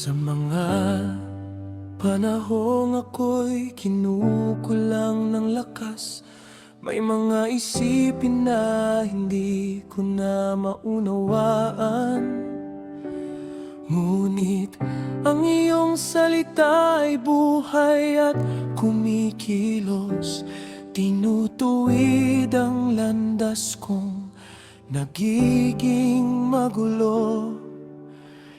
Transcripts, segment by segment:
Sa mga panahong ako'y kinukulang ng lakas, may mga isipin na hindi ko na maunawaan. Ngunit ang iyong salita ay buhay at kumikilos, tinutuwid ang landas kong nagiging magulo.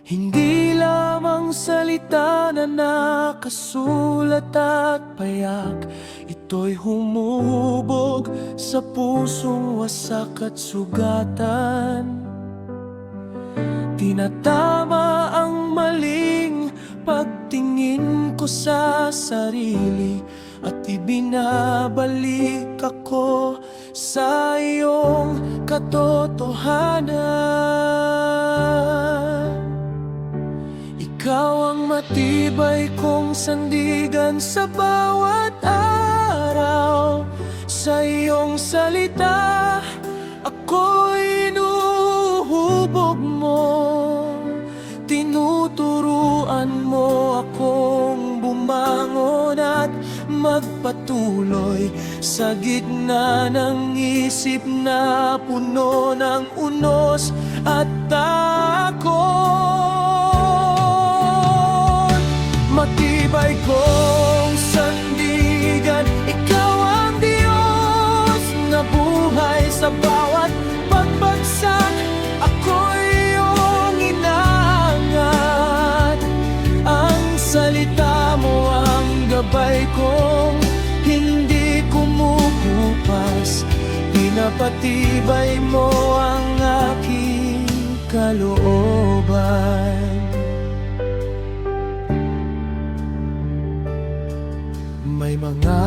Hindi lamang salita na nakasulat at payak, ito'y humuhubog sa pusong wasak at sugatan. Tinatama ang maling pagtingin ko sa sarili at ibinabalik ako sa iyong katotohanan. Ikaw ang matibay kong sandigan sa bawat araw. Sa iyong salita ako'y inuhubog mo. Tinuturuan mo akong bumangon at magpatuloy sa gitna ng isip na puno ng unos at takot. Matibay kong sandigan, ikaw ang Diyos na buhay sa bawat pagbagsak. Ako'y iyong inaangat, ang salita mo ang gabay kong hindi kumukupas. Pinapatibay mo ang aking kalooban. May mga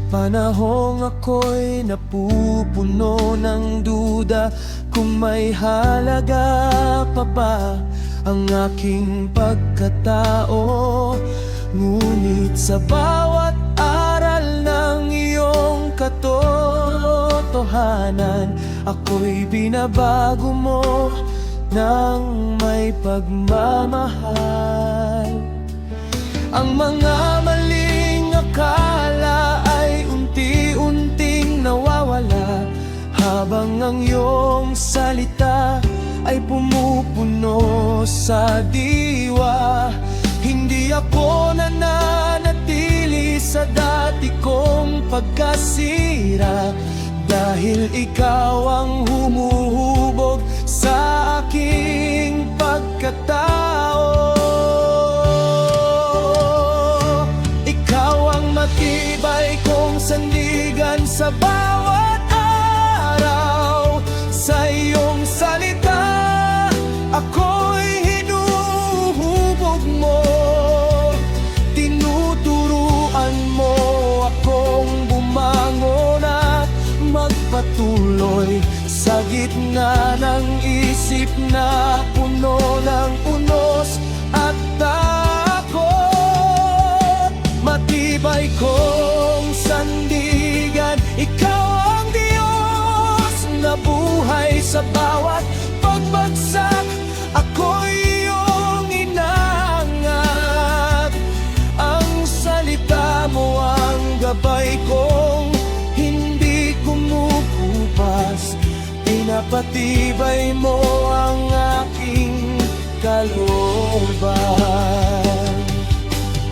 panahong ako'y napupuno ng duda kung may halaga pa ba ang aking pagkatao. Ngunit sa bawat aral ng iyong katotohanan, ako'y binabago mo ng may pagmamahal. Ang mga maling akala ay unti-unting nawawala, habang ang iyong salita ay pumupuno sa diwa. Hindi ako nananatili sa dati kong pagkasira, dahil ikaw ang humuhubog sa aking pagkatao. Ikaw ang matibay kong sandigan sa bawat araw. Sa iyong salita ako'y hinuhubog mo. Tinuturuan mo akong bumangon at magpatuloy sa gitna ng isip na puno ng unos at takot. Matibay kong sandigan, ikaw ang Diyos na buhay sa bawat pagbagsak. Ako'y iyong inaangat, ang salita mo ang gabay kong hindi kumukupas. Pinapatibay mo ang aking kalooban.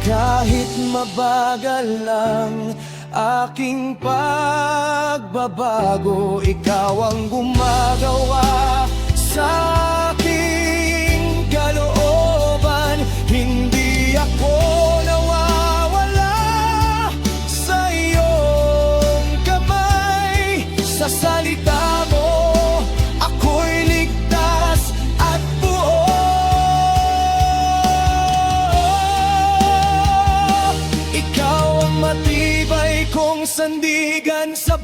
Kahit mabagal lang aking pagbabago, ikaw ang gumagawa sa aking kalooban. Hindi ako nawawala sa iyong kamay. Sa salita mo ako'y ligtas at buo. Ikaw ang matibay kong sandigan sa